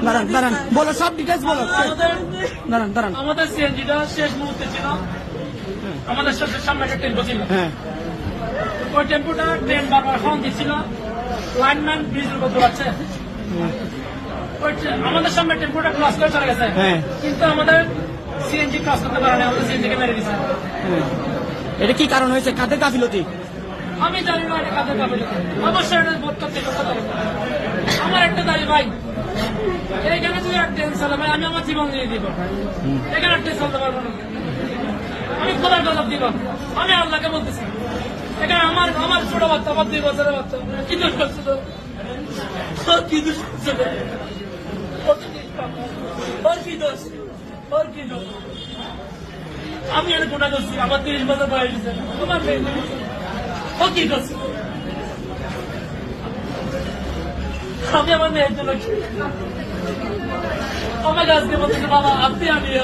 দাঁড়ান দাঁড়ান, বলো সব ডিটেলস বলো। দাঁড়ান দাঁড়ান। আমাদের সিএনজিটা শেষ মুহূর্তে ছিল, আমাদের সামনে একটা টেম্পো ছিল। হ্যাঁ, ওই টেম্পোটা ট্রেন বারবার হর্ন দিচ্ছিল, লাইনম্যান ব্রিজের উপর দৌড়াচ্ছে। আমাদের সামনে টেম্পোটা ক্রস করে চলে গেছে, কিন্তু আমাদের সিএনজি ক্রস করতে পারে না, আমাদের সিএনজিকে মেরে দিচ্ছে। এটা কি কারণ হয়েছে? কাদের গাফিলতি? আমি জানি না এটা কাদের গাফিলতি, অবশ্যই এটা বোধ করতে হবে। আমার একটা দাবি ভাই, এইখানে যদি আর ট্রেন চালাবে আমি আমার জীবন দিয়ে দিব, এখানে আর ট্রেন চালাতে পারবো না। আমি খোদার গজব দিব, আমি আল্লাহকে বলতেছি। এখানে আমার ছোট বাচ্চা, আমার 2 বছরের বাচ্চা কি দোষ করছে? তো কি দোষ করছে? ওর কি দোষ? ওর কি দোষ? আমি এর গোটা করছি, আমার 30 বছর বয়স হয়েছে, তোমার মেয়ে ও কি করছে? আমি আমার মেয়ের জন্য আমাকে আজকে বলতেছে বাবা আপনি আনিয়ে